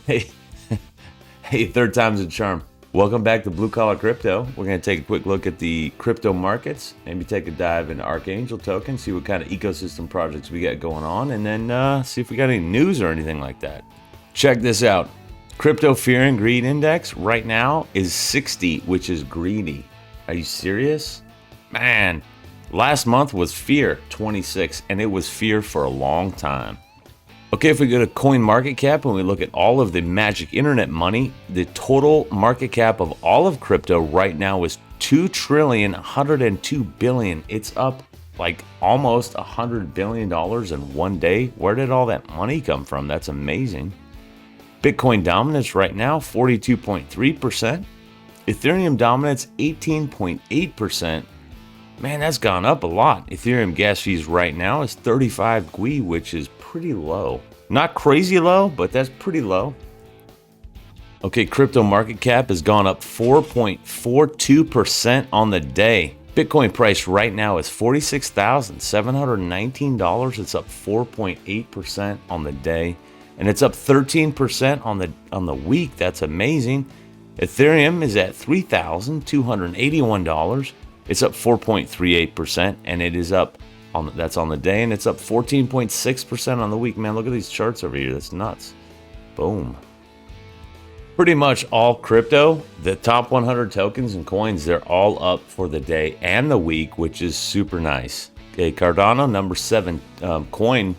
Hey, hey, third time's a charm. Welcome back to Blue Collar Crypto. We're going to take a quick look at the crypto markets, maybe take a dive into Archangel token, see what kind of ecosystem projects we got going on, and then see if we got any news or anything like that. Check this out. Crypto Fear and Greed Index right now is 60, which is greedy. Are you serious? Man, last month was fear, 26, and it was fear for a long time. Okay, if we go to CoinMarketCap and we look at all of the magic internet money, the total market cap of all of crypto right now is $2,102 billion. It's up like almost $100 billion in one day. Where did all that money come from? That's amazing. Bitcoin dominance right now, 42.3%. Ethereum dominance, 18.8%. Man, that's gone up a lot. Ethereum gas fees right now is 35 GUI, which is pretty low. Not crazy low, but that's pretty low. Okay, crypto market cap has gone up 4.42% on the day. Bitcoin price right now is $46,719. It's up 4.8% on the day, and it's up 13% on the week. That's amazing. Ethereum is at $3,281. It's up 4.38%, and it is up that's on the day, and it's up 14.6% on the week. Man, look at these charts over here. That's nuts. Boom. Pretty much all crypto, the top 100 tokens and coins, they're all up for the day and the week, which is super nice. Okay, Cardano, number 7 coin,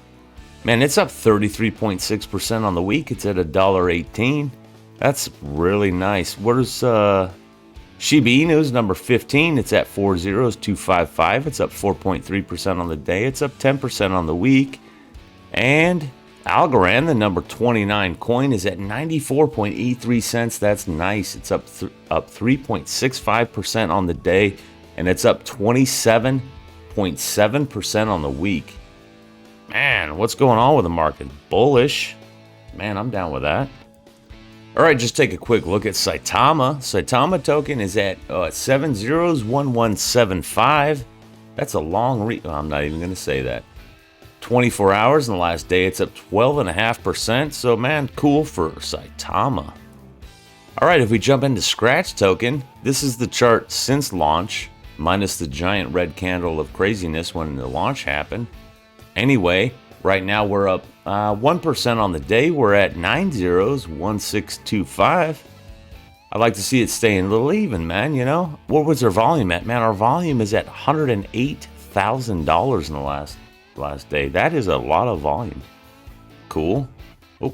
man, it's up 33.6% on the week. It's at $1.18. That's really nice. Where's Shiba Inu's number 15, it's at 40255. It's up 4.3% on the day. It's up 10% on the week. And Algorand, the number 29 coin, is at 94.83 cents. That's nice. It's up 3.65% on the day, and it's up 27.7% on the week. Man, what's going on with the market? Bullish. Man, I'm down with that. All right, just take a quick look at Saitama. Saitama token is at 701175. That's a long I'm not even going to say that. 24 hours in the last day, it's up 12.5%. So, man, cool for Saitama. All right, if we jump into Scratch token, this is the chart since launch, minus the giant red candle of craziness when the launch happened. Anyway, right now we're up 1% on the day. We're at 901625. I'd like to see it staying a little even, man. You know, what was our volume at? Man, our volume is at $108,000 in the last day. That is a lot of volume. Cool. Oh.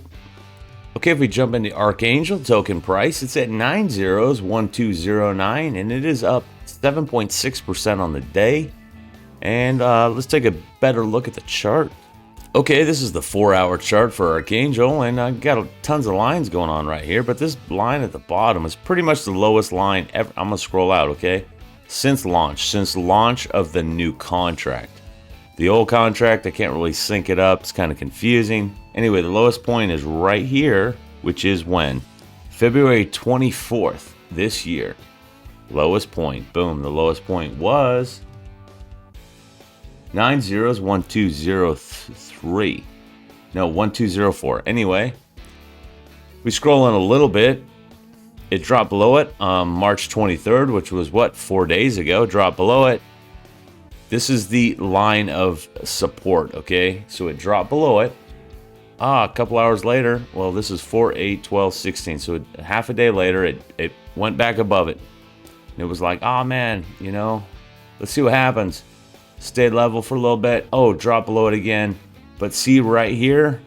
Okay, if we jump into Archangel token price, it's at 901209, and it is up 7.6% on the day. And let's take a better look at the chart. Okay, this is the 4-hour chart for Archangel, and I got tons of lines going on right here, but this line at the bottom is pretty much the lowest line ever. I'm gonna scroll out, okay? Since launch of the new contract. The old contract, I can't really sync it up. It's kind of confusing. Anyway, the lowest point is right here, which is when? February 24th this year. Lowest point, boom. The lowest point was 901203. No, 1204. Anyway, we scroll in a little bit. It dropped below it March 23rd, which was what, 4 days ago. Dropped below it. This is the line of support, okay? So it dropped below it. A couple hours later, well, this is 4, 8, 12, 16. So half a day later, it went back above it. And it was like, oh man, you know, let's see what happens. Stayed level for a little bit. Oh, drop below it again. But see right here,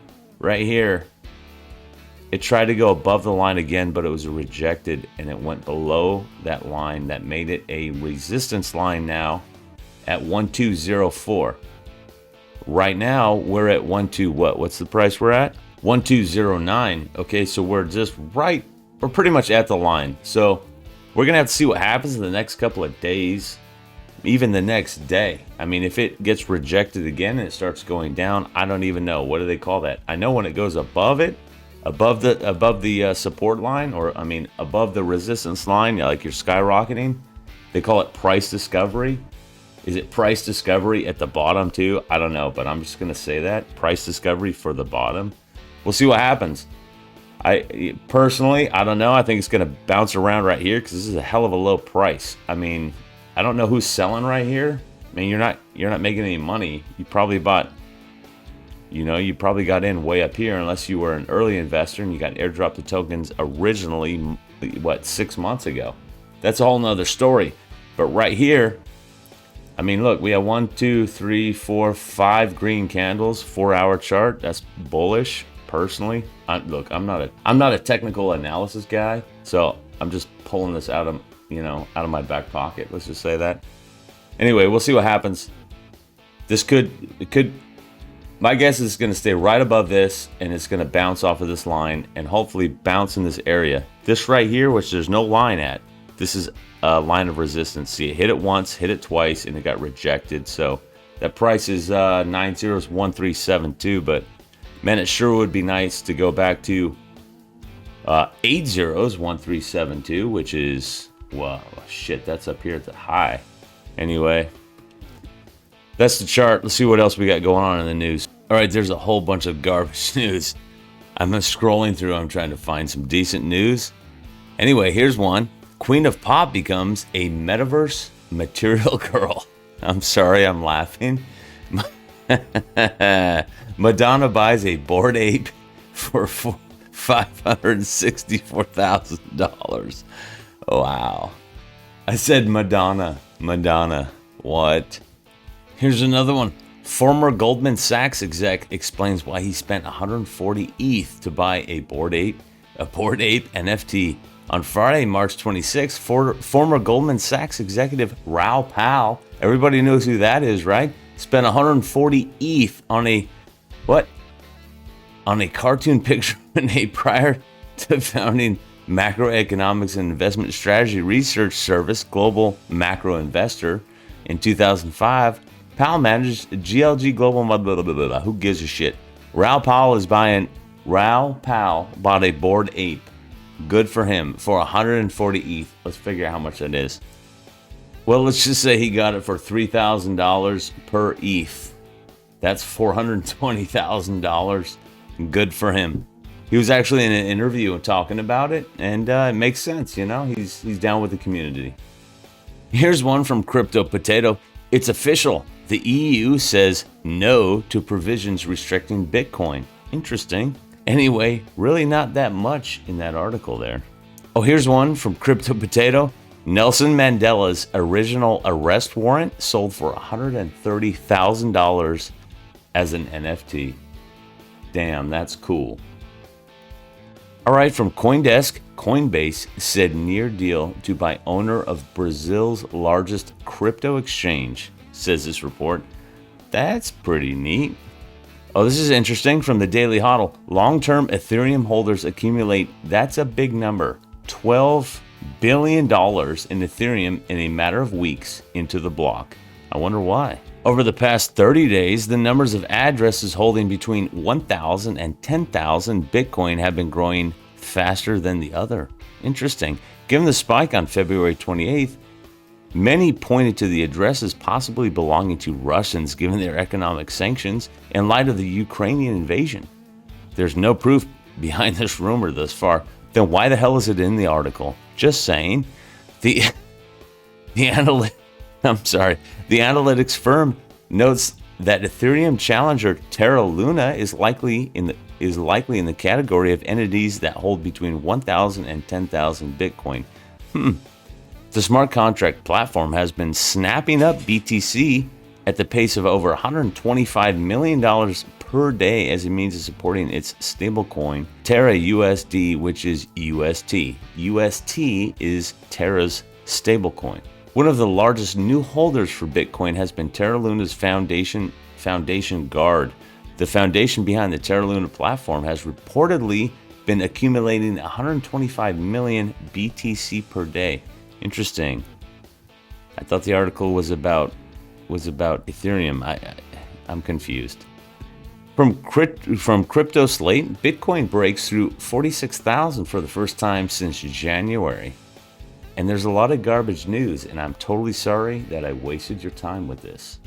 it tried to go above the line again, but it was rejected, and it went below that line. That made it a resistance line now at 1204. Right now, we're at 12 what? What's the price we're at? 1209. Okay, so we're just right. We're pretty much at the line. So we're going to have to see what happens in the next couple of days. Even the next day. I mean, if it gets rejected again and it starts going down, I don't even know. What do they call that? I know when it goes above it, above the support line, or I mean, above the resistance line, like you're skyrocketing, they call it price discovery. Is it price discovery at the bottom too? I don't know, but I'm just going to say that. Price discovery for the bottom. We'll see what happens. Personally, I don't know. I think it's going to bounce around right here because this is a hell of a low price. I mean, I don't know who's selling right here. I mean, you're not making any money. You probably bought, you probably got in way up here unless you were an early investor and you got airdropped the tokens originally, what, 6 months ago. That's a whole nother story. But right here, I mean, look, we have 1, 2, 3, 4, 5 green candles, 4-hour chart. That's bullish. Personally, look, I'm not a technical analysis guy, so I'm just pulling this out of my back pocket. Let's just say that. Anyway, we'll see what happens. My guess is it's going to stay right above this, and it's going to bounce off of this line, and hopefully bounce in this area. This right here, which there's no line at, this is a line of resistance. See, it hit it once, hit it twice, and it got rejected. So that price is 901372, but man, it sure would be nice to go back to 801372, which is, well, shit, that's up here at the high. Anyway, that's the chart. Let's see what else we got going on in the news. All right, there's a whole bunch of garbage news. I'm scrolling through. I'm trying to find some decent news. Anyway, here's one. Queen of Pop becomes a metaverse material girl. I'm sorry, I'm laughing. Madonna buys a Bored Ape for $564,000. Wow. I said Madonna. What? Here's another one. Former Goldman Sachs exec explains why he spent 140 ETH to buy a Bored Ape NFT. On Friday, March 26th, former Goldman Sachs executive Raoul Pal, everybody knows who that is, right? Spent 140 ETH on a cartoon picture made prior to founding macroeconomics and investment strategy research service Global Macro Investor in 2005. Powell managed GLG Global, blah, blah, blah, blah. Who gives a shit? Raoul Pal bought a Bored Ape. Good for him, for 140 ETH. Let's figure out how much that is. Well, let's just say he got it for $3,000 per ETH. That's $420,000. Good for him. He was actually in an interview talking about it, and it makes sense, He's down with the community. Here's one from Crypto Potato. It's official. The EU says no to provisions restricting Bitcoin. Interesting. Anyway, really not that much in that article there. Oh, here's one from Crypto Potato. Nelson Mandela's original arrest warrant sold for $130,000 as an NFT. Damn, that's cool. All right, from CoinDesk, Coinbase said near deal to buy owner of Brazil's largest crypto exchange, says this report. That's pretty neat. Oh, this is interesting from the Daily Hodl. Long-term Ethereum holders accumulate, that's a big number, $12 billion in Ethereum in a matter of weeks into the block. I wonder why. Over the past 30 days, the numbers of addresses holding between 1,000 and 10,000 Bitcoin have been growing faster than the other. Interesting. Given the spike on February 28th, many pointed to the addresses possibly belonging to Russians given their economic sanctions in light of the Ukrainian invasion. There's no proof behind this rumor thus far. Then why the hell is it in the article? Just saying. The analytics firm notes that Ethereum challenger Terra Luna is likely in the category of entities that hold between 1,000 and 10,000 Bitcoin. The smart contract platform has been snapping up BTC at the pace of over $125 million per day as a means of supporting its stablecoin, Terra USD, which is UST. UST is Terra's stablecoin. One of the largest new holders for Bitcoin has been Terra Luna's foundation Guard. The foundation behind the Terra Luna platform has reportedly been accumulating 125 million BTC per day. Interesting. I thought the article was about Ethereum. I'm confused. From Crypto Slate, Bitcoin breaks through 46,000 for the first time since January. And there's a lot of garbage news, and I'm totally sorry that I wasted your time with this.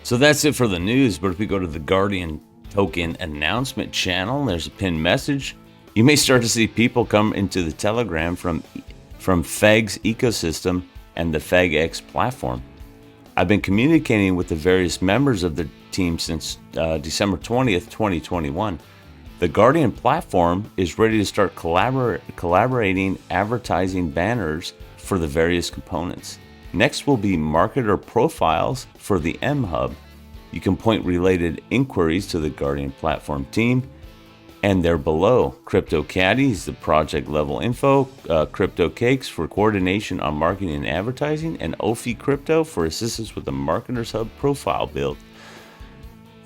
So that's it for the news, but if we go to the Guardian token announcement channel, there's a pinned message. You may start to see people come into the Telegram from FEG's ecosystem and the FEGX platform. I've been communicating with the various members of the team since December 20th, 2021. The Guardian platform is ready to start collaborating advertising banners for the various components. Next will be marketer profiles for the M Hub. You can point related inquiries to the Guardian platform team, and they're below. Crypto Caddies, the project level info, Crypto Cakes for coordination on marketing and advertising, and Ophi Crypto for assistance with the Marketers Hub profile build.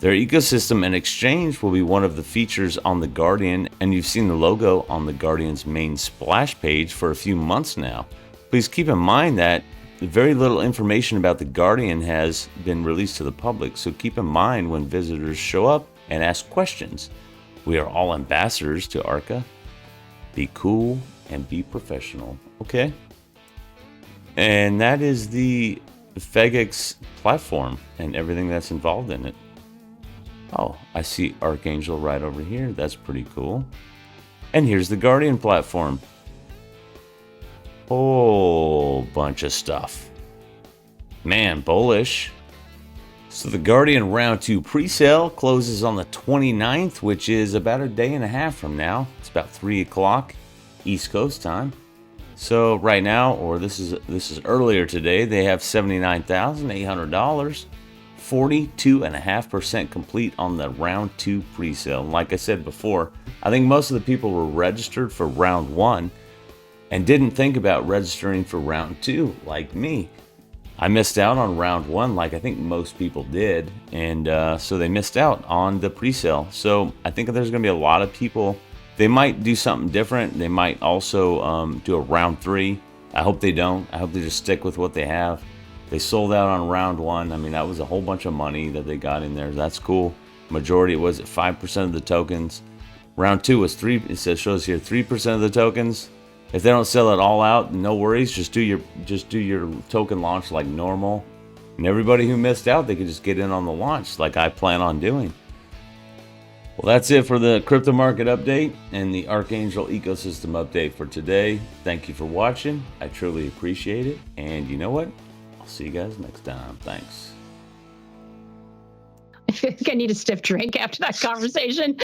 Their ecosystem and exchange will be one of the features on the Guardian, and you've seen the logo on the Guardian's main splash page for a few months now. Please keep in mind that very little information about the Guardian has been released to the public, so keep in mind when visitors show up and ask questions. We are all ambassadors to Archa. Be cool and be professional. Okay? And that is the FEGX platform and everything that's involved in it. Oh, I see Archangel right over here. That's pretty cool. And here's the Guardian platform. Whole bunch of stuff. Man, bullish. So the Guardian round 2 presale closes on the 29th, which is about a day and a half from now. It's about 3 o'clock East Coast time. So right now, or this is earlier today, they have $79,800, 42.5% complete on the round 2 presale. Like I said before, I think most of the people were registered for round 1 and didn't think about registering for round 2, like me. I missed out on round 1 like I think most people did, and so they missed out on the presale. So I think there's going to be a lot of people. They might do something different. They might also do a round 3. I hope they don't. I hope they just stick with what they have. They sold out on round 1. I mean, that was a whole bunch of money that they got in there. That's cool. Majority was at 5% of the tokens. Round 2 was 3. It says, shows here 3% of the tokens. If they don't sell it all out, no worries. Just do your token launch like normal. And everybody who missed out, they could just get in on the launch like I plan on doing. Well, that's it for the crypto market update and the Archangel ecosystem update for today. Thank you for watching. I truly appreciate it. And you know what? I'll see you guys next time. Thanks. I think I need a stiff drink after that conversation.